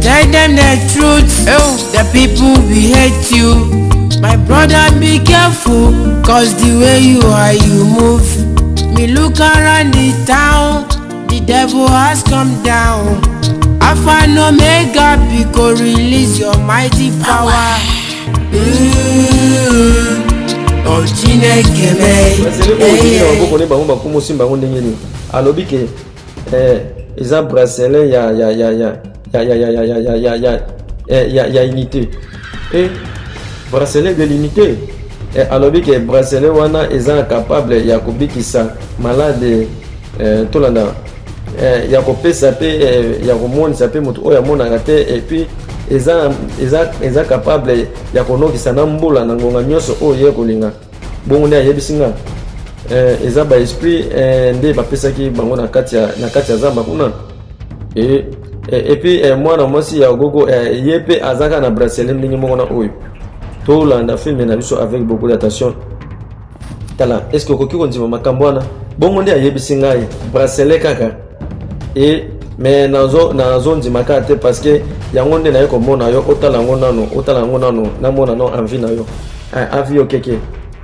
Tell them the truth, oh, the people will hate you. My brother, be careful, cause the way you are, you move. Me look around the town, the devil has come down. Alpha and Omega, because release your mighty power. Oh, Chineke me. Alobi ke eza bracelet ya unité et bracelet de l'unité alobi ke bracelet wana eza capable ya kobikisa malade tolanda ya kopesa pe ya komonisa pe moto oyo amonaka te et puis eza capable ya konokisa na mbula na ngonga nyonso oyo ye kolinga bongo nde ayebisinga eza ba esprit nde bapesaki bango na kati ya zamba kuna et puis mwana mwasi ya gogo ye pe azaka na bracelet ndenge moko na oyo tolanda filme na biso avec beaucoup d'attention. Tala est-ce que okoki kondima makambo wana bongo nde ayebisi ngai bracelet kaka mais nazo ndimaka te parce que yango nde naye komona yo otala yango nano namona no envie na yo envie yo keke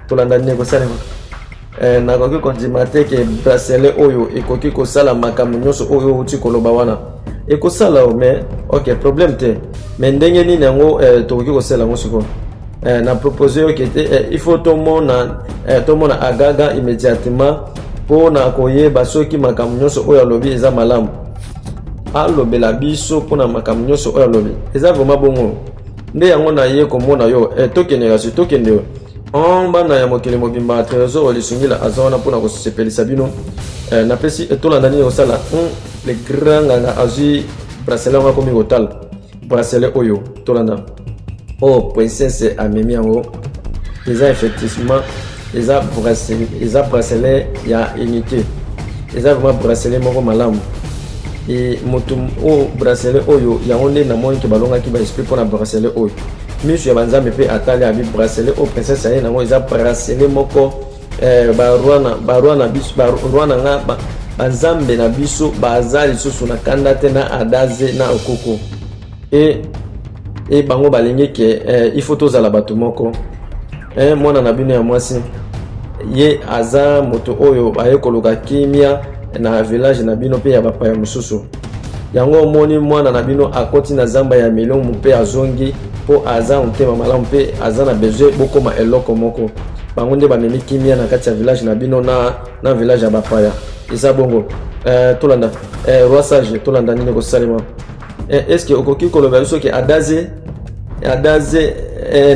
tolanda ndenge kosalema nakoki kondima te ke bracelet oyo ekoki kosala makambo nyonso oyo uti koloba wana ekosala mais ok problème te mais ndenge nini yango tokoki kosala yango sikoyo na proposé yo kete il faut tomona agaga immédiatement pona koyeba soki makambo nyonso oyo alobi eza malamu alobela biso pona makambo nyonso oyo alobi eza vraiment bongo nde yango na ye komona yo tokende yo bana ya mokili mobimba trésor olisungila aza wana mpona kosepelisa bino napesi tolanda nini kosala le grand nganga azwi bracelet wana komi kotala bracelet oyo tolanda princesse amemi yango eza effectivement eza bracelet ya unité eza vraiment bracelet moko malamu moto bracelet oyo yango nde namoni ke balongaki ba esprit mpona bracelet oyo miso ya banzambe mpe atali abi bracelet oyo princesse aye nango eza bracelet moko barwa na biso barwa na nga banzambe na biso baza lisusu na kanda te na adaze na okoko bango balingi ke il faut tozala bato moko mwana na bino ya mwasi ye aza moto oyo aye koluka kimia na village na bino pe ya bapaya mosusu yango omoni mwana na bino akoti na zamba ya milongo mpe azongi po aza motema malamu mpe aza na besoin bokoma eloko moko bango nde bamemi kimia na kati ya village na bino na village ya bapaya eza bongo tolanda roi sage tolanda nini kosalema est-ce que okoki koloba biso ke adaze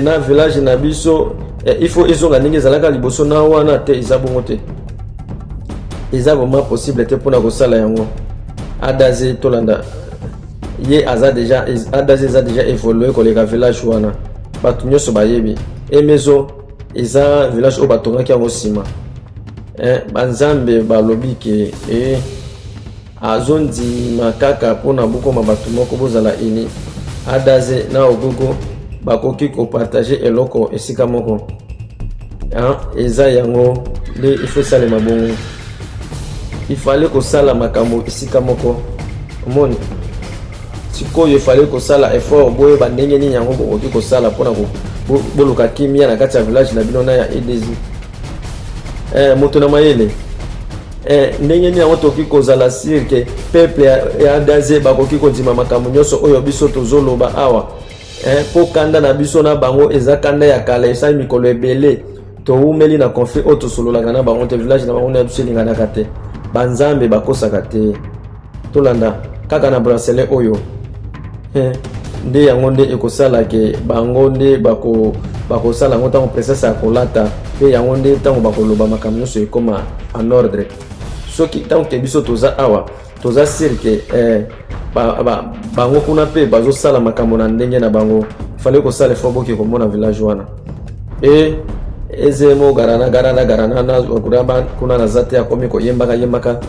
na village na biso il faut ezonga ndenge ezalaka liboso na wana te eza bongo te eza vraiment possible te mpona kosala yango adaze tolanda ye adaze eza déjà évolué koleka village wana bato nyonso bayebi emezo eza village oyo batongaki yango nsima banzambe balobi ke azondima kaka mpona bokoma bato moko bozala ini adaze na ogogo bakoki kopartage eloko esika moko eza yango nde ifo esalema bongo ifale kosala makambo esika moko omoni sikoyo ifale kosala effort boyeba ndenge nini yango bokoki kosala mpona boluka kimia na kati ya village na bino na ya edesi moto na mayele ndenge nini yango tokoki kozala sirke peuple ya adaze bakoki kondima makambo nyonso oyo biso tozoloba awa po kanda na biso na bango eza kanda ya kala esali mikolo ebele toumeli na conflit oyo tosololaka na bango te village na bango na biso elinganaka te banzambe bakosaka te tolanda kaka na bracelet oyo nde yango nde ekosala ke bango nde bakosala yango ntango princesse akolata mpe yango nde ntango bakoloba makambo nyonso ekoma en ordre soki ntango ke biso toza awa toza sirke bango kuna mpe bazosala makambo na ndenge na bango fale kosala efo boki komona village wana ezemo garana na kuraba kuna na zate akomi koyembaka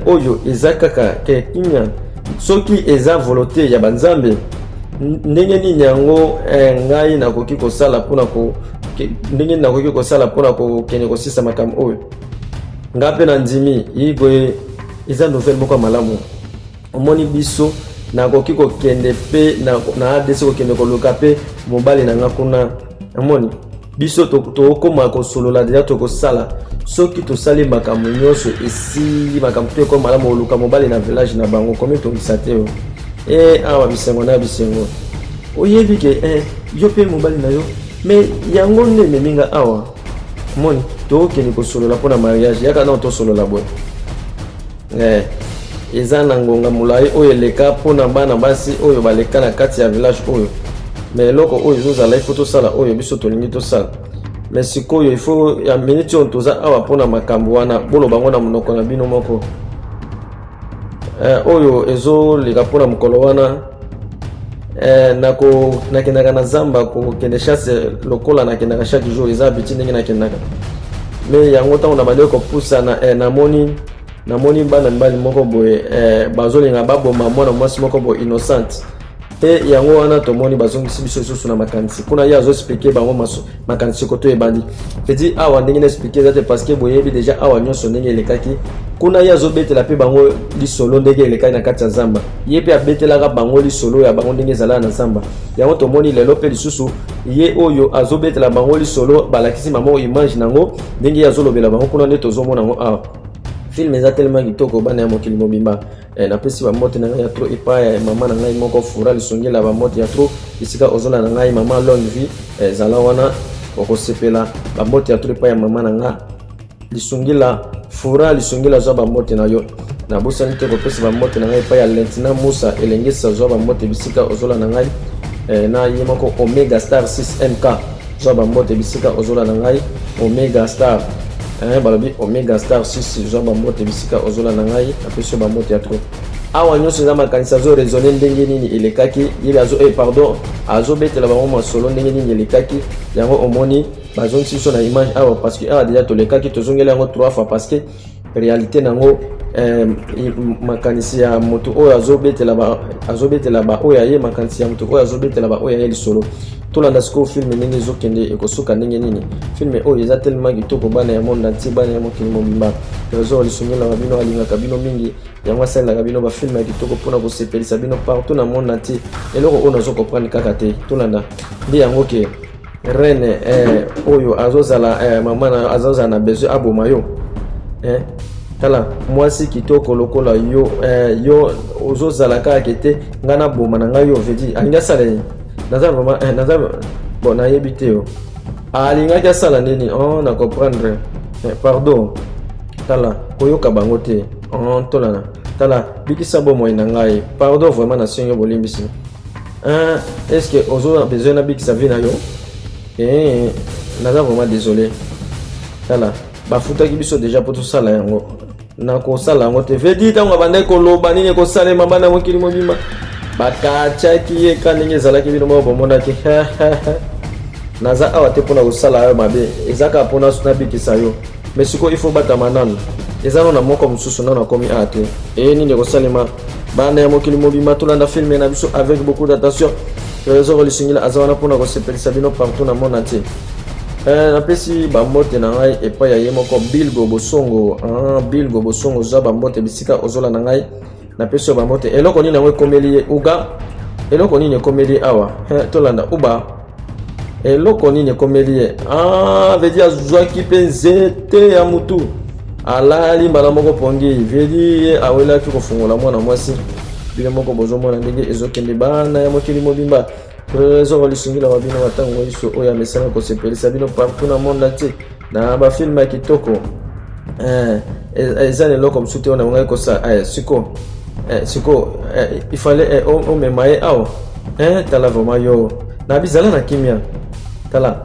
oyo eza kaka ke kinya soki eza volonté ya banzambe ndenge nini yango ngai nakoki kosala mpona ndenge nakoki kosala mpona kokende kosisa makambo oyo nga mpe na ndimi yigoye eza nouvelle moko malamu omoni biso nakoki kokende pe na ADC kokende koluka pe mobali na nga kuna omoni biso tokoma kosolola deja tokosala soki tosali makambo nyonso esili makambo to ekoma malamu oluka mobali na village na bango komi tongisa te yo awa bisengo na bisengo oyebi ke yo pe mobali na yo mais yango nde meminga awa omoni tokende kosolola mpona mariage yaka na tosolola boye eza na ngonga molai oyo eleka mpona bana basi oyo baleka na kati ya village oyo mais eloko oyo ezozala ifo tosala oyo biso tolingi tosala mais sikoyo ifo ya miniti oyo toza awa mpona makambo wana boloba ngo na monoko na bino moko oyo ezoleka mpona mokolo wana nakendaka na zamba kokende chasse lokola nakendaka chaque jour eza biti ndenge nakendaka mais yango ntango na bandi kopusana namoni bana mibali moko boye bazolinga baboma mwana mwasi moko boye innocente te yango wana tomoni bazongisi biso lisusu na makanisi kuna ye azoexplike bango makanisi koto ebandi pedi awa ndenge na explike eza te parce que boyebi deja awa nyonso ndenge elekaki kuna ye azobetela mpe bango lisolo ndenge elekaki na kati ya zamba ye mpe abetelaka bango lisolo ya bango ndenge ezalaka na zamba yango tomoni lelo mpe lisusu ye oyo azobetela bango lisolo balakisi mamo image nango ndenge ye azolobela bango kuna nde tozomona yango awa film eza tellement kitoko bana ya mokili mobimba napesi bamote na ngai ya tro epai ya mama na ngai moko fura lisongela bamote ya tro esika ozola na ngai mama longue vie ezala wana okosepela bamote ya tro epai ya mama na ngai lisongela fura lisongela zwa bamote na yo nabosani te kopesa bamote na ngai epai ya lentina musa elengisa zwa bamote bisika ozola na ngai na ye moko omega star 6mk zwa bamote bisika ozola na ngai omega star balobi omega star 6 zwa bamote bisika ozola na ngai apesi bamote ya tro awa nyonso eza makanisi azoraisonne ndenge nini elekaki ye azobetela bango masolo ndenge nini elekaki yango omoni bazongisi biso na image awa parce que awa deja tolekaki tozongeli yango 3 fois parce que réalité nango makanisi ya moto oyo azobetela baoyo ya ye makanisi ya moto oyo azobetela baoyo ya ye lisolo tolanda sikoyo filme ndenge ezokende ekosuka ndenge nini filme oyo eza tellement kitoko bana ya monde entier bana ya mokili mobimba trésor lisongela bino alingaka bino mingi yango asalelaka bino bafilme ya kitoko mpona kosepelisa bino partout na monde entier eloko oyo nazokomprendre kaka te tolanda nde yango ke reine oyo azozala na besoin aboma yo tala mwasi kitoko lokola yo ozozala kaka te ngai naboma na ngai yo vedi alingi asala nini naza bon nayebi te yo alingaki asala nini na comprendre pardon tala koyoka bango te tolana tala bikisa bomoi na ngai pardon vraiment nasengi bolimbisi est-ce que ozo besoin na bikisa vie na yo naza vraiment désolé tala bafutaki biso déjà po tosala yango nakosala yango te vedi ntango abandaki koloba nini ekosalema bana mokili mobima bakatiaki ye ka ndenge ezalaki bino moko bomonaki naza awa te mpona kosala yo mabe eza kaka mpona nabikisa yo mais sikoyo ifo batama nano eza no na moko mosusu nano akomi awa te nini ekosalema bana ya mokili mobima tolanda filme na biso avec beaucoup d'attention trésor lisingila aza wana mpona kosepelisa bino partout na monde entier napesi bamote na ngai epai ya ye moko bilgo bosongo zwa bamote bisika ozola na ngai napesi yo bamote eloko nini yango ekomeli ye uga eloko nini ekomeli awa tolanda uba eloko nini ekomeli ye vedi azwaki mpe nzete ya mutu alali mbala moko pongi vedi ye awelaki kofungola mwana mwasi bino moko bozomona ndenge ezokende bana ya mokili mobimba trésor lisungila wa bino batango iso oyo amesana kosepelisa bino partout na monde entier na bafilme ya kitoko eza leloko mosusu te oyo na mongai kosala siko ifale omema ye awa tala vraiment yo na bizala na kimia tala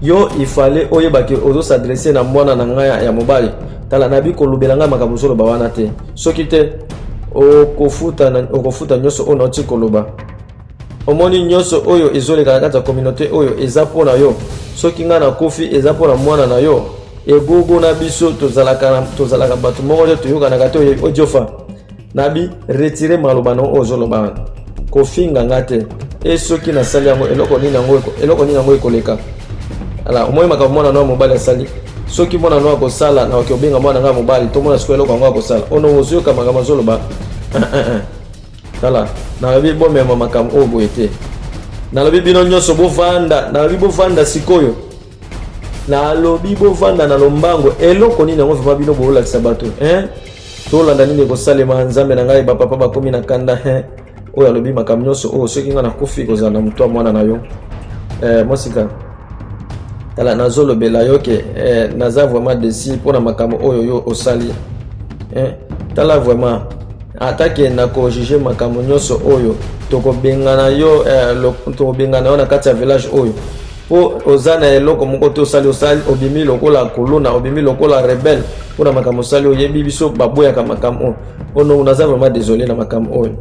yo ifale oyebaki ozosadresse na mwana na ngai ya mobali tala nabi kolobela ngai makambo ozoloba wana te soki te okofuta nyonso oyo nauti koloba omoni nyonso oyo ezoleka kati ya communauté oyo eza mpona yo soki ngai nakufi eza mpona mwana na yo egogo na biso tozalaka bato moko te toyokanaka te odiofa nabi retire maloba na oyo ozoloba wana kofinga nga te soki nasali yango eloko nini yango ekoleka ala omoi makambo mwana na mobali asali soki mwana na akosala na obenga mwana nga mobali tomona sikoyo eloko yango akosala ono ozoyoka makambo azoloba tala nalobi bomema makambo oyo boye te nalobi bino nyonso bovanda nalobi bovanda sikoyo nalobi bovanda na lombango eloko nini yango vraimen bino boolakisa bato tolanda nini ekosalema nzambe na ngai bapapa bakomi na kanda oyo alobi makambo nyonso oyo soki nga nakufi kozala na moto ya mwana na yo mosika tala nazolobela yo ke naza vraiment desi mpona makambo oyo yo osali tala vraiment atake nakojuge makambo nyonso oyo tokobengana yo na kati ya village oyo po oza na eloko moko te osali obimi lokola kolona obimi lokola rebelle mpona makambo osali oyebi biso baboyaka makambo oyo naza vraiment désolé na makambo oyo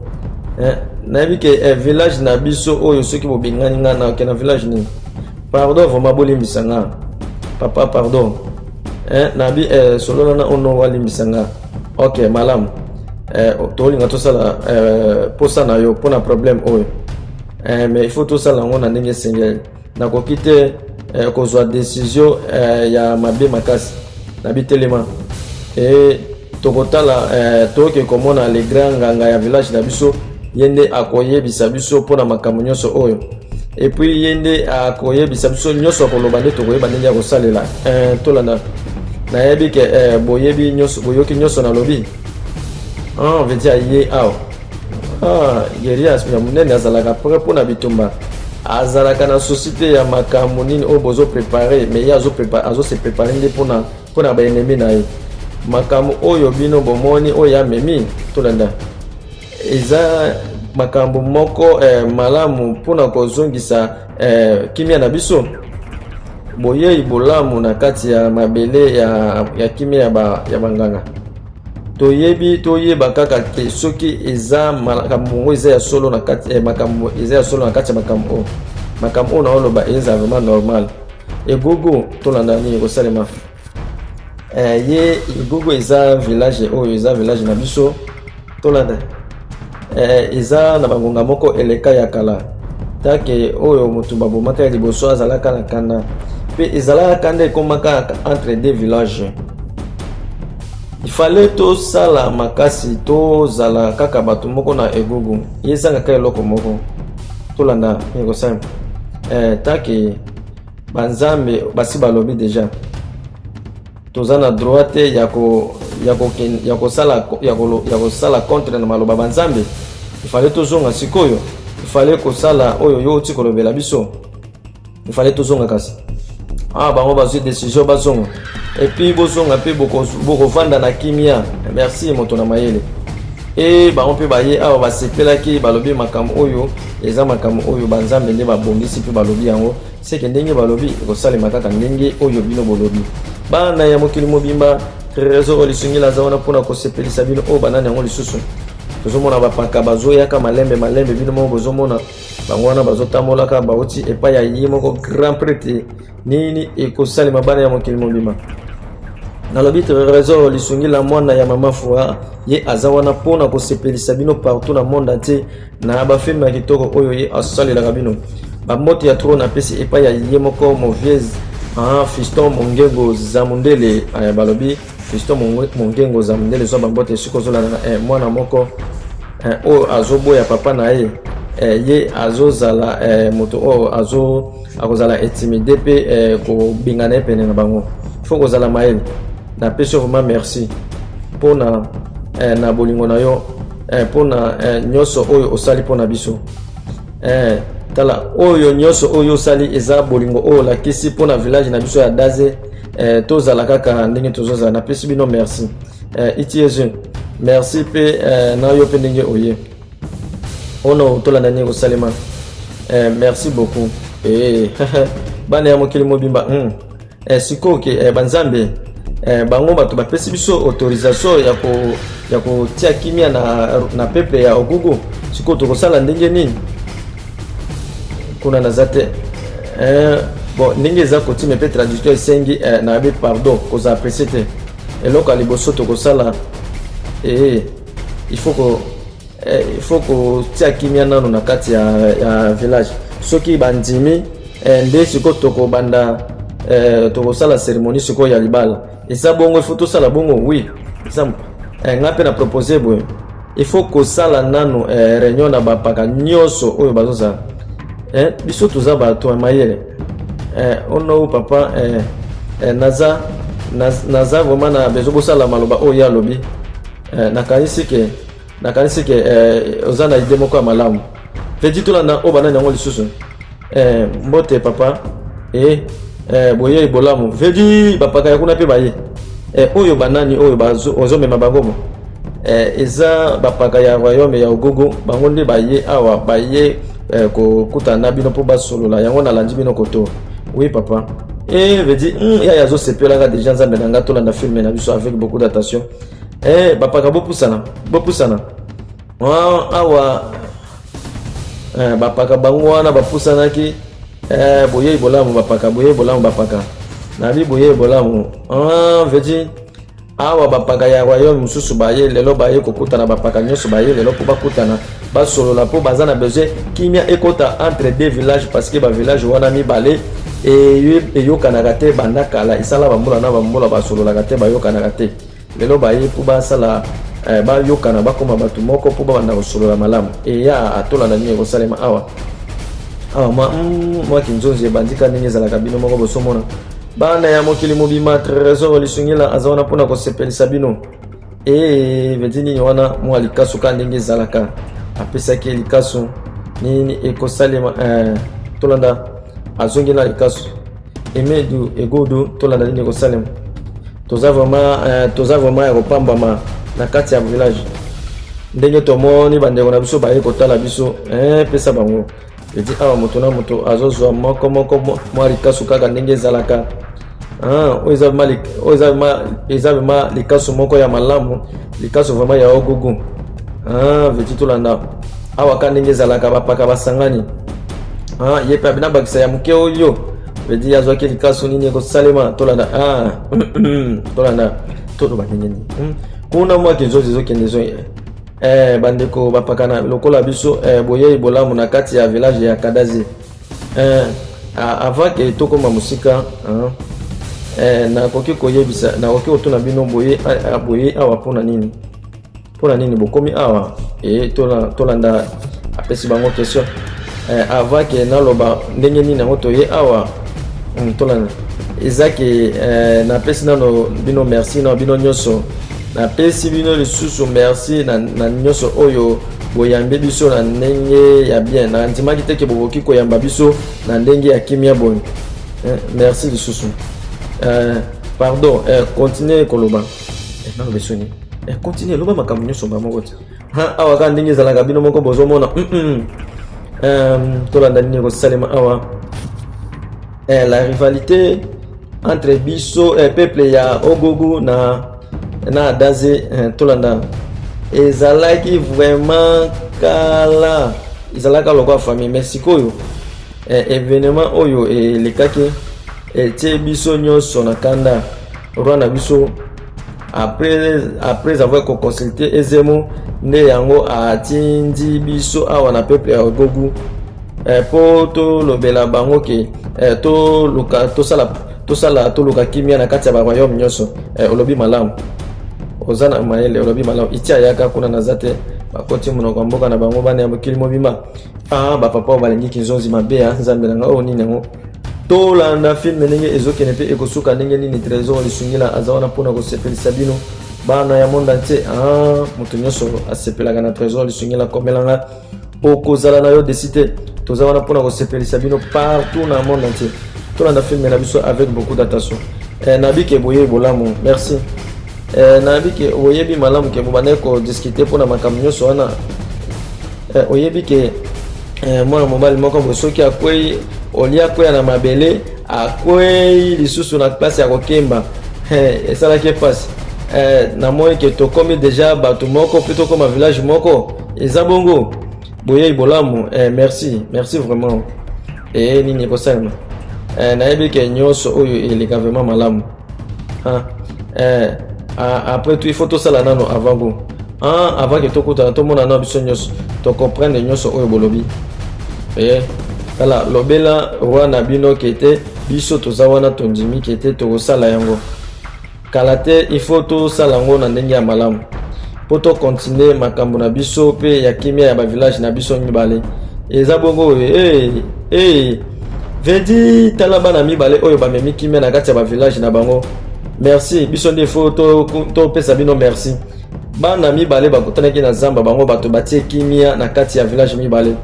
nayebi ke village na biso oyo soki bobengani nga na okena village nini pardon vraiment bolimbisa nga papa pardon nabi solo na ono walimbisa nga ok malamu tolinga tosala posa na yo mpona problème oyo mais il faut tosala yango na ndenge esengeli nakoki te kozwa décision ya mabe makasi nabi telema tokotala toke komona le grand nganga ya village na biso yende akoyebisa biso mpona makambo nyonso oyo et puis yende akoyebisa biso nyonso akoloba nde tokoyeba ndenge ya kosalela tolanda nayebi ke boyebi nyonso boyoki nyonso nalobi veut dire ye awa Gerias ya munene azalaka prêt mpona bitumba azalaka na société ya makambo nini oyo bozoprépare mais ye azose prépare nde mpona baennemi na ye makambo oyo bino bomoni oyo amemi tolanda eza makambo moko malamu mpona kozongisa kimia na biso boyei bolamu na kati ya mabele ya kimia ya banganga toyeba kaka ke soki eza makambo eza ya solo na kati makambo eza ya solo na kati ya makambo oyo naoloba eza vraiment normal egogo tolanda nini kosalema ye egogo eza village oyo eza village na biso tolanda eza na bangonga moko eleka ya kala take oyo motu babomaka ya liboso azalaka na kanda mpe ezalaka kanda ekomaka entre deux villages. Il fallait tout ça la makasi to zala kaka batu moko na egugu yezanga kay loko moko to landa ngoko sam taki banzambe basi balobi déjà tozana droite yako sala contre na maloba banzambe. Il fallait tozonga sikoyo, il fallait ko sala oyo yo ti kolobela biso, il fallait tozonga kasi bango bazwi décision bazonga et puis bozonga pe boko vanda na kimia. Merci moto na mayele et bango pe baye awa basepelaki balobi makambo oyo eza makambo oyo banzambe nde babongisi pe balobi yango seke ndenge balobi kosalema kaka ndenge oyo bino bolobi bana ya mokili mobimba trésor lisungila zaona mpona kosepelisa bino oyo banani yango lisusu tozomona bapaka bazoyaka malembe bino moko bozomona bango wana bazotambolaka bauti epai ya ye moko grand prêtre nini ekosalema bana ya mokili mobimba nalobi trésor lisungila mwana ya mama Fua ye aza wana mpona kosepelisa bino partout na monde entier na bafilme ya kitoko oyo ye asalelaka bino bambote ya trône apesi epai ya ye moko mauvaise Fiston Mongengo Zamundele balobi Fiston Mongengo Zamundele zo bambote sikozolana mwana moko oyo azoboya papa na ye ye azozala moto oyo akozala intimidé pe kobingana pene na bango faut kozala maele na pesi vraiment merci pona na bolingo na yo pona nyonso oyo osali pona biso tala oyo nyonso oyo osali eza bolingo oyo lakisi pona village na biso ya Daze tozala kaka ndenge tozozala na pesi bino merci itieje merci pe na yo pe ndenge oye ono tolanda ndenge osalema merci beaucoup bana ya mokili mobimba siko ke banzambe bango bato bapesi biso autorisation ya kotia kimia na peuple ya Ogugu siko tokosala ndenge nini kuna nazate bon ndenge eza kotime pe traducteur esengi na be pardon koza apprécier te eloko ya liboso tokosala il faut kotia kimia nano na kati ya village soki bandimi nde siko tokobanda tokosala cérémonie siko ya libala eza bongo il faut tosala bongo oui exemple nga pe na proposer boye il faut kosala nano réunion na bapaka nyonso oyo bazosala biso toza bato ya mayele ono papa naza vraiment na besoin kosala maloba oyo ya lobi nakanisi ke oza na ide moko ya malamu pedi tolanda oyo banani yango lisusu mbote papa boye ibolamu vedi bapaka ya kuna mpe baye oyo banani oyo ozomema bango eza bapaka ya royaume ya ogogo bango nde baye awa baye kokutana na bino mpo basolola yango nalandi bino koto oui papa vedi yaya azosepelaka déjà nzambe na nga tolanda filme na biso avec beaucoup d'attention bapaka bopusana awa bapaka bango wana bapusanaki boye ibolamu bapaka nabi boye ibolamu vedi awa bapaka ya royaume mususu baye lelo baye kokutana bapaka nyonso baye lelo mpo bakutana basolola mpo baza na besoin kimia ekota entre deux villages parce que bavillage wana mibale eyokanaka te banda kala esala bambula na bambula basololaka te bayokanaka te lelo baye mpo basala bayokana bakoma bato moko mpo babanda kosolola malamu eya atolanda nini ekosalema awa mwa kinzonzi ebandika ndenge ezalaka bino moko bosomona bana ya mokili mobima trésor lisungila aza wana mpona kosepelisa bino vedi nini wana mwa likasu ka ndenge ezalaka apesaki likasu nini ekosalema tolanda azongi na likasu emedu egodu tolanda nini ekosalema toza vraiment ya kopambama na kati ya village ndenge tomoni bandeko na biso baye kotala biso pesa bango edi awa moto na moto azozwa moko mwa likasu kaka ndenge ezalaka oyo eza vraiment likasu moko ya malamu likasu vraiment ya ogugu veti tolanda awa ka ndenge ezalaka bapaka basangani ye mpe abina bakisa ya moke oyo vedi azwaki likasu nini ekosalema tolanda tolanda toloba ndenge nini kuna mwa kinzozi ezokende zo bandeko bapakana lokola biso boye ibolamu na kati ya village ya Kadazi avant ke tokoma musika nakoki koyebisa nakoki kotuna bino boye awa mpona nini bokomi awa tolanda apesi bango question avant ke naloba ndenge nini yango toye awa tolanda eza ke napesi nano bino merci na bino nyonso napesi bino lisusu merci na nyonso oyo boyambi biso na ndenge ya bien na ndimaki te ke bokoki koyamba biso na ndenge ya kimia boye merci lisusu pardon continuez koloba naloba esoni continue loba makambo nyonso bamoko te awa ka ndenge ezalaka bino moko bozomona tolanda nini ekosalema awa la rivalité entre biso peuple ya ogogo na daze tolanda ezalaki vraiment kala ezalaka lokwa famille mais sikoyo événement oyo elekaki etie biso nyonso na kanda roi na biso après avoir consulté ezemo nde yango atindi biso awa na peuple ya ogogo po tolobela bango ke toluka kimia na kati ya baroyaume nyonso olobi malamu oza na mayele olobi malamu iti ayaka kuna naza te bakoti monoko ya mboka na bango bana ya mokili mobima bapapa oyo balingi kinzonzi mabe ya nzambe nanga oyo nini yango tolanda filme ndenge ezokende mpe ekosuka ndenge nini trésor lisungila aza wana mpona kosepelisa bino bana ya monde entier moto nyonso asepelaka na trésor lisungila komelanga okozala na yo desi te toza wana mpona kosepelisa bino partout na monde entier tolanda filme na biso avec beaucoup d'attention nabike boye ibolamu merci nayebi ke oyebi malamu ke bobandaki kodiscute mpona makambo nyonso wana oyebi ke mwana mobali moko boye soki akwei olia akwea na mabele akwei lisusu na place ya kokemba esalaki mpasi namoni ke tokomi deja bato moko mpe tokoma village moko eza bongo boye ibolamu merci vraiment nini ekosalema nayebi ke nyonso oyo eleka vraiment malamu après tout il faut tosala nano avant go avant que tokutana tomona na biso nyonso tocomprendre nyonso oyo bolobi tala lobela roi na bino kete biso toza wana tondimi kete tokosala yango kala te il faut tosala yango na ndenge ya malamu poto continuer makambo na biso pe ya kimia ya ba village na biso mibale eza bongo vedi tala bana mibale oyo bamemi kimia na kati ya ba village na bango merci biso nde fo to pesa bino merci bana mibale bakutanaki na zamba bango bato batie kimia na kati ya village mibale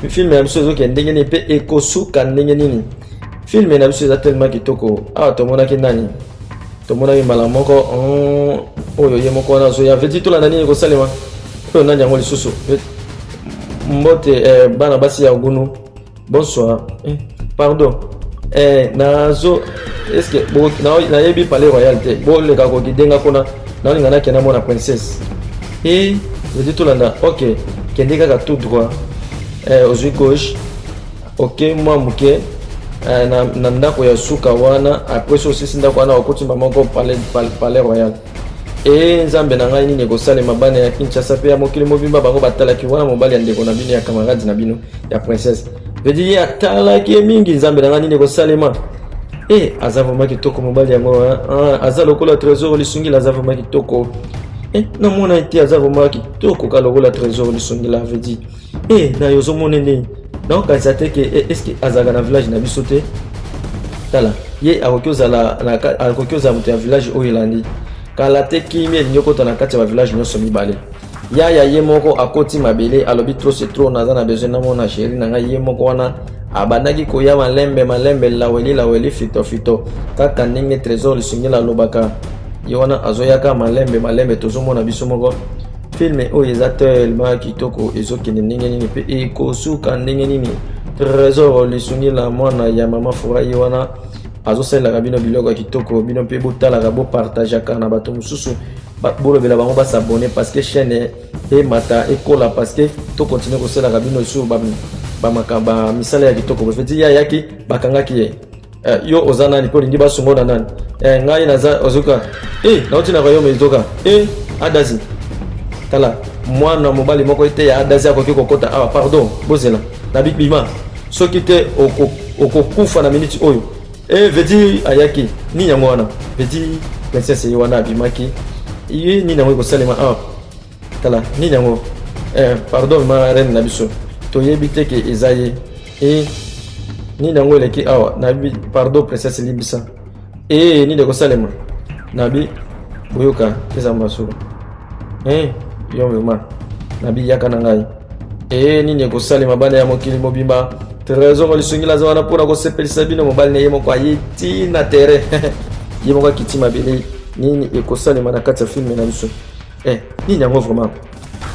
film ya biso ezokende ndenge nini pe ekosuka ndenge nini film na biso eza tellement kitoko awa tomonaki nani tomonaki mbala moko oyo ye moko wana azoya vedi tolanda nini kosalema oyo nani yango lisusu mbote bana basi ya gunu bonsoir pardon nazo est-ce que nayebi palais royal te boleka kokidenga kuna naolinga nakenda mona princesse vedi tolanda ok kende kaka tout droit ozwi gauche ok mwa moke na ndako ya suka wana après so osisi ndako wana okotimba moko palais royal nzambe na ngai nini ekosalema bana ya Kinshasa pe ya mokili mobimba bango batalaki wana mobali ya ndeko na bino ya camarade na bino ya princesse vedi ye atalaki mingi nzambe na ngai nini ekosalema aza vraiment kitoko mobali yango aza lokola trésor lisungila aza vraiment kitoko namona ete aza vraiment kitoko ka lokola trésor lisungila vedi na yo ozomona nini naokanisa te ke est-ce que azalaka na village na biso te tala ye akoki ozala moto ya village oyo elandi kala te kimi elingi okota na kati ya bavillage nyonso mibale yaya ye moko akoti mabele alobi trop c'est trop naza na besoin namona sheri na ngai ye moko wana abandaki koya malembe laweli fito kaka ndenge trésor lisungila alobaka ye wana azoyaka malembe tozomona biso moko filme oyo eza tellement kitoko ezokende ndenge nini pe ekosuka ndenge nini trésor lisungila mwana ya mama furahi wana azosalelaka bino biloko ya kitoko bino mpe botalaka bopartageaka na bato mosusu bolobela bango basabone parce que chaîne emata ekola parce que tokontinue kosalaka bino lisusu bamisala ya kitoko bofeti ya yaki bakangaki ye yo oza nani mpo olingi basungo na nani ngai naza ozoka naotinaka yo mezoka adasi tala mwana mobali moko ete ya adasi akoki kokota awa pardon bozela na bibima soki te okokufa na miniti oyo vedi ayaki nini yango wana vedi princesse ye wana abimaki ye nini yango ekosalema awa tala nini yango pardon ma reine na biso toyebi te ke eza ye nini yango eleki awa nabi pardon princesse libisa nini ekosalema nabi boyoka eza masolo yo vraiment nabi yaka na ngai nini ekosalema bana ya mokili mobimba trésor lisungila aza wana mpona kosepelisa bino mobali na ye moko ayeti na terrain ye moko akiti mabele nini ekosalema na kati ya filme na biso nini yango vraiment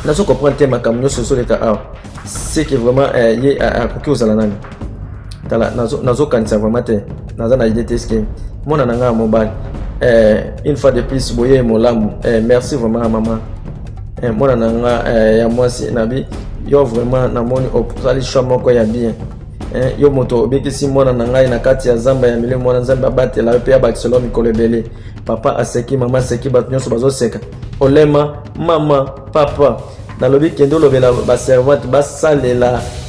nazo comprendre te makambo nyonso ezoleka awa c'est que vraiment ye akoki kozala nani tala nazokanisa vraiment te naza na idée te eske mona na ngai mobali une fois de plus boye molamu merci vraiment mama mona na ngai ya mwasi nabi yo vraiment namoni ozali choix moko ya bien yo moto obekisi mwana na ngai na kati ya zamba ya milimo mwana nzambe abatela yo pe abakiselo mikolo ebele papa aseki mama aseki bato nyonso bazoseka olema mama papa nalobi kende olobela baservante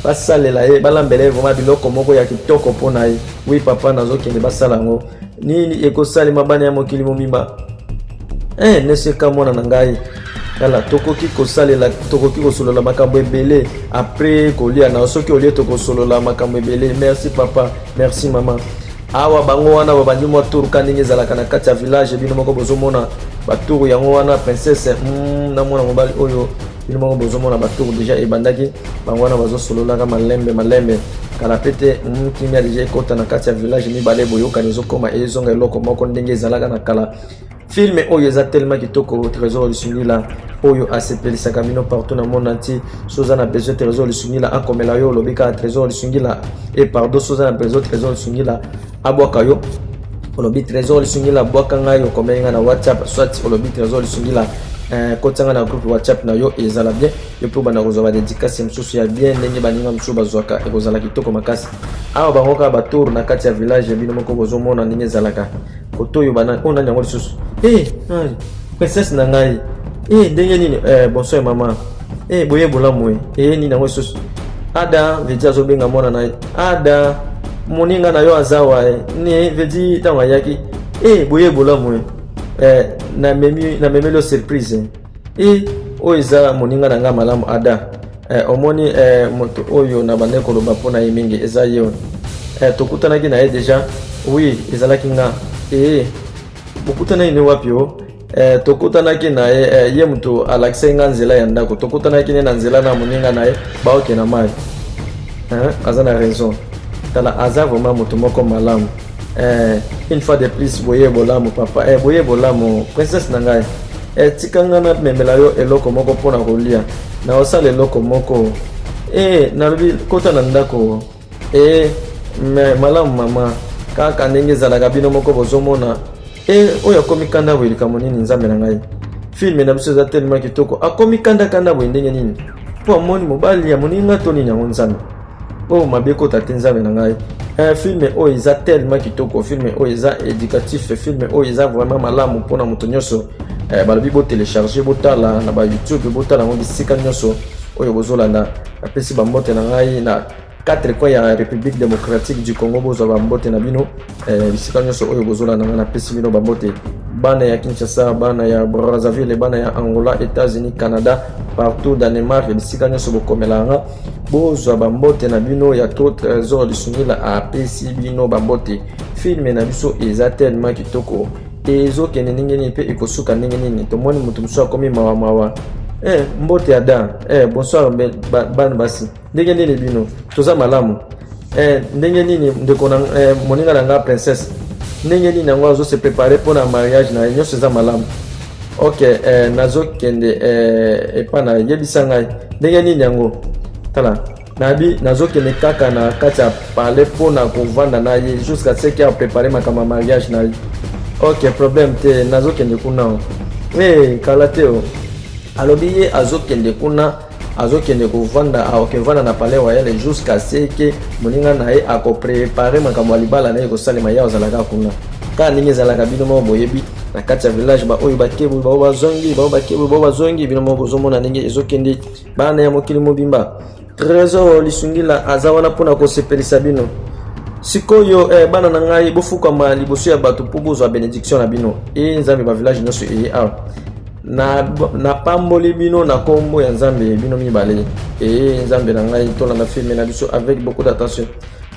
basalela ye balambela ye vraiment biloko moko ya kitoko mpo na ye wi papa nazokende basala yango nini ekosalema bana ya mokili momimba neseka mwana na ngai Yala tokoki kosalela tokoki kosolola makambo ebele après kolia na soki olie tokosolola makambo ebele. Merci papa, merci mama. Awa bango wana babandi mo tour kaninge zalaka na kati ya village bino moko bozomona baturu yango wana princesse na mwana mobali oyo bino moko bozomona baturu déjà ebandaki bango wana bazosolola ka malembe kala pete kimia déjà ekota na kati ya village mibale boyoka nezokoma ezonga eloko moko ndenge ezalaka na kala. Film oyo eza tellement kitoko trésor lisungila oyo asepelisaka bino partout na monde entier. Soza na besoin trésor lisungila akomela yo lobika trésor lisungila et pardon soza na besoin trésor lisungila abwaka yo olobi trésor lisungila bwaka ngayo komenga na WhatsApp soit olobi trésor lisungila kotanga na groupe WhatsApp na yo ezala bien yo po bana kozwa dédicace msusu ya bien ndenge baninga msusu bazwaka ekozala kitoko makasi. Awa bangoka batour na kati ya village bino moko bozomona ndenge ezalaka kotoyo bana ona nyango lisusu princesse na ngai ndenge nini bonsoir mama boye bolamu nini nango lisusu ada vedi azobenga mwana na ada moninga na yo azawa ni vedi tanga yaki boye bolamu na memelo surprise oiza moninga nanga malamu ada omoni moto oyo na bande koloba mpona ye mingi eza ye tokutanaki na ye deja oui ezalaki nga bokutanaki ne wapi o tokutanaki na ye ye moto alakisaki nga nzela ya ndako tokutanaki ne na nzela na moninga na ye baoke na mai aza na raison tala aza vraiment moto moko malamu une fois de plus boye bolamu papa boye bolamu princesse na ngai tika nga na memela yo eloko moko mpona kolia na osala eloko moko nalobi kota na ndako malamu mama kaka ndenge ezalaka bino moko bozomona oyo akomi kanda boye likambo nini nzambe na ngai filme na biso eza tellement kitoko akomi kanda boye ndenge nini mpo amoni mobali ya moninga to nini yango nzambe oyo mabe kota te nzambe na ngai filme oyo eza tellement kitoko filme oyo eza éducatif filme oyo eza vraiment malamu mpona moto nyonso balobi botelecharge botala na bayoutube botala yango bisika nyonso oyo bozolanda apesi bambote na ngai na 4 coins ya République démocratique du Congo bozwa bambote na bino bisika nyonso oyo bozolanda ngai napesi bino bambote bana ya Kinshasa bana ya Brazzaville bana ya Angola États-Unis Canada partout Danemark bisika nyonso bokomela nga bozwa bambote na bino ya to trésor lisungila apesi bino bambote filme na biso eza tellement kitoko ezokende ndenge nini mpe ekosuka ndenge nini tomoni moto mosusu akomi mawa mbote ada bonsoir bana basi ndenge nini bino toza malamu ndenge nini ndeko na moninga na nga princesse ndenge nini yango azo se préparer mpona mariage na nyonso eza malamu ok nazokende epa na yebisa ngai ndenge nini yango tala nabi nazokende kaka na kati ya parler mpona kovanda na ye jusqu'à ce qu'il a préparé makambo ya mariage na ye ok problème te nazokende kuna kala te alobi ye azokende kuna azokende kovanda akevanda na palais royal jusqu'à ce que moninga na ye akoprépare makambo ya libala na ye kosalema ye azalaka kuna kaka ndenge ezalaka bino moko boyebi na kati ya village baoyo bakebu bao bazongi bino moko bozomona ndenge ezokende bana ya mokili mobimba trésor lisungila aza wana mpona kosepelisa bino sikoyo bana na ngai bofukama liboso ya bato mpo bozwa bénédiction na bino nzambe bavillage nyonso eye awa na pamboli bino na kombo ya nzambe bino mibale nzambe na ngai tolanda filme na biso avec beaucoup d'attention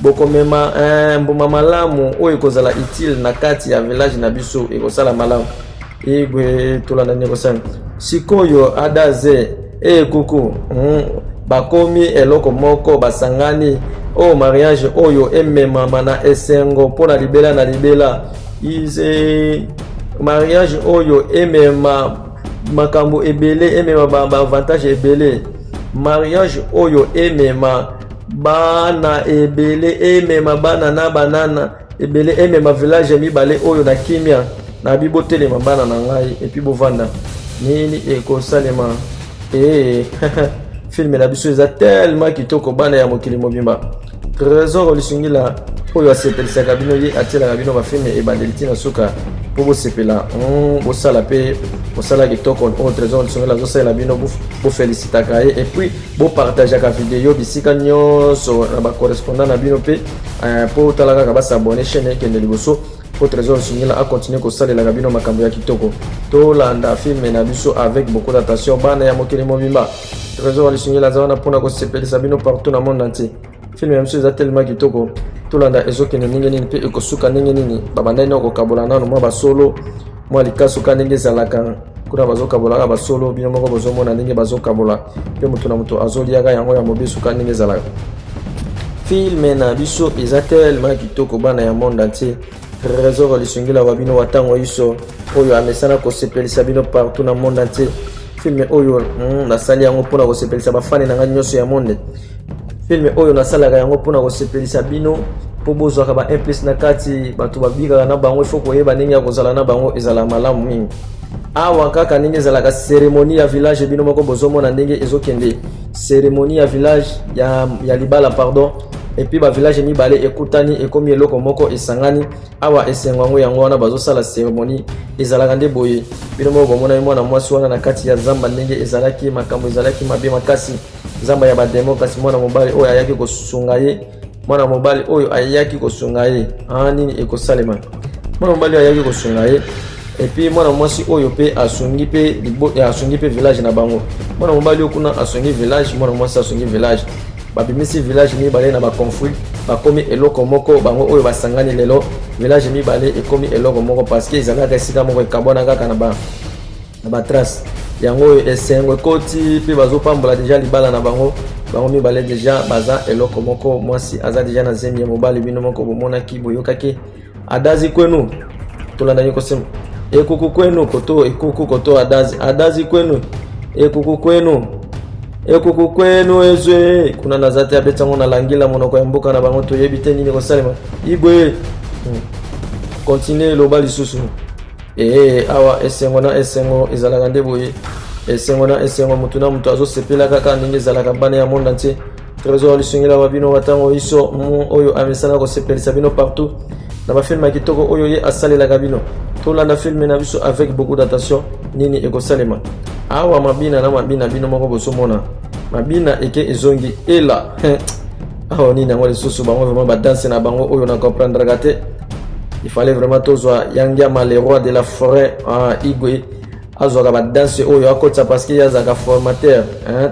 bokomema mbuma malamu oyo ekozala utile na kati ya village na biso ekosala malamu egwe tolanda ndenge kosala sikoyo adaze kuku bakomi eloko moko basangani mariage oyo ememama na esengo mpona libela na libela mariage oyo emema makambo ebele emema baavantage ebele mariage oyo emema bana ebele emema bana na banana ebele emema village mibale oyo na kimia na bibotelema bana na ngai epi bovanda nini ekosalema filme na biso eza tellement kitoko bana ya mokili mobimba trésor lisungila oyo asepelisaka bino ye atielaka bino bafilme ebandeli ntina suka mpo bosepela bosala mpe bosala kitoko oyo trésor lisungila azosalela bino bofelicitaka ye epuis bopartageaka video bisika nyonso na bacorrespondant na bino mpe mpo otala kaka basabone chaîne ekende liboso mpo trésor lisungila akontinue kosalelaka bino makambo ya kitoko tolanda filme na biso avec beaucoup d'attention bana ya mokili mobimba trésor lisungila aza wana mpona kosepelisa bino partout na monde entier filme ya biso eza tellement kitoko tolanda ezokende ndenge nini mpe ekosuka ndenge nini babandai na kokabola nano mwa basolo mwa likasuka ndenge ezalaka kuna bazokabolaka basolo bino moko bozomona ndenge bazokabola mpe moto na moto azoliaka yango ya mobesuka ndenge ezalaka filme na biso eza tellement kitoko bana ya monde entier trésor lisungila wa bino watango iso oyo amesana kosepelisa bino partout na monde entier filme oyo nasali yango mpona kosepelisa bafani na ngai nyonso ya monde filme oyo nasalaka yango mpona kosepelisa bino mpo bozwaka ba implice na kati bato babikaka na bango ifo koyeba ndenge ya kozala na bango ezala malamu mingi awa kaka ndenge ezalaka cérémonie ya village bino moko bozomona ndenge ezokende cérémonie ya village ya libala pardon epuis bavillage mibale ekutani ekomi eloko moko esangani awa esengo yango wana bazosala cérémonie ezalaka nde boye bino moko bomona mwana mwasi wana na kati ya zamba ndenge ezalaki makambo ezalaki mabe makasi zamba ya bademokrasi mwana mobali oyo ayaki kosunga ye mwana mobali oyo ayaki kosunga ye nini ekosalema mwana mobali oyo ayaki kosunga ye et puis mwana mwasi oyo pe asungi pe village na bango mwana mobali okuna asungi village mwana mwasi asungi village babimisi village mibale na baconflit bakomi eloko moko bango oyo basangani lelo village mibale ekomi eloko moko parce que ezalaka esika moko ekabwana kaka na batrace yango oyo esengo ekoti pe bazopambola deja libala na bango mibale deja baza eloko moko mwasi aza deja na zembi ya mobali bino moko bomonaki boyokaki adazi kwenu tolanda yo kosema ekuku kwenu koto ekuku koto adazi kwenu ekuku kwenu ezwe kuna nazate abetango na langila monoko ya mboka na bango toyebi te nini kosalema igwe continue loba lisusu awa esengo ezalaka nde boye esengo mutu na mutu azosepela kaka ndenge ezalaka bana ya monde entier trésor lisungela babino batango iso oyo amesana kosepelisa bino partout na bafilme ya kitoko oyo ye asalelaka bino tolanda filme na biso avec beaucoup d'attention nini ekosalema awa mabina bino moko bosomona mabina eke ezongi ela awa nini yango lisusu bango vraiment badanse na bango oyo na comprendre te il fallait vraiment tozwa Yangiama le roi de la forêt Igwe azwaka badanse oyo akotsa parce que yazaka formateur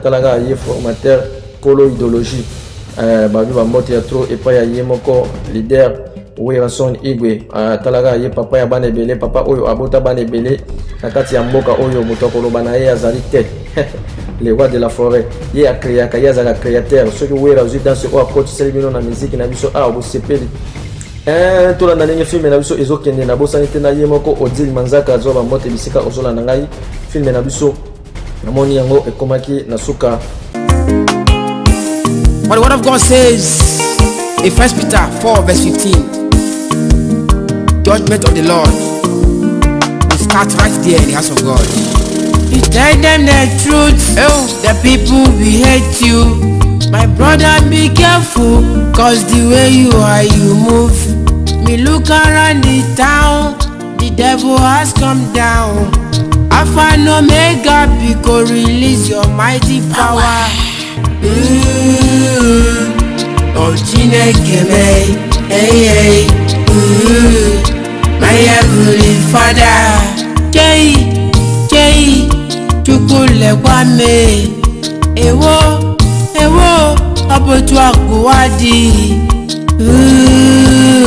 talaka ye formateur kolo idéologie babi bambote ya trop epai ya ye moko leader Werason Igwe talaka ye papa ya bana ebele papa oyo abota bana ebele na kati ya mboka oyo moto akoloba na ye azali te le roi de la forêt ye akreaka ye azaka créateur soki wera ozwi danse oyo akotiseli bino na miziki na biso awa bosepeli tolanda ndenge filme na biso ezokende na bosani te na ye moko Odile Manzaka azwa bambote bisika ozolanda ngai filme na biso namoni yango ekomaki na suka. But the word of God says in 1 Peter 4 verse 15, judgment of the Lord will start right there in the house of God. You tell them the truth, the people will hate you. My brother, be careful, cause the way you are, you move. Me look around the town, the devil has come down. Alpha and Omega, because release your mighty power. Oh, Chineke me, hey, my heavenly Father. Jay, chukule kwa me, ewo, apotu akuwadi.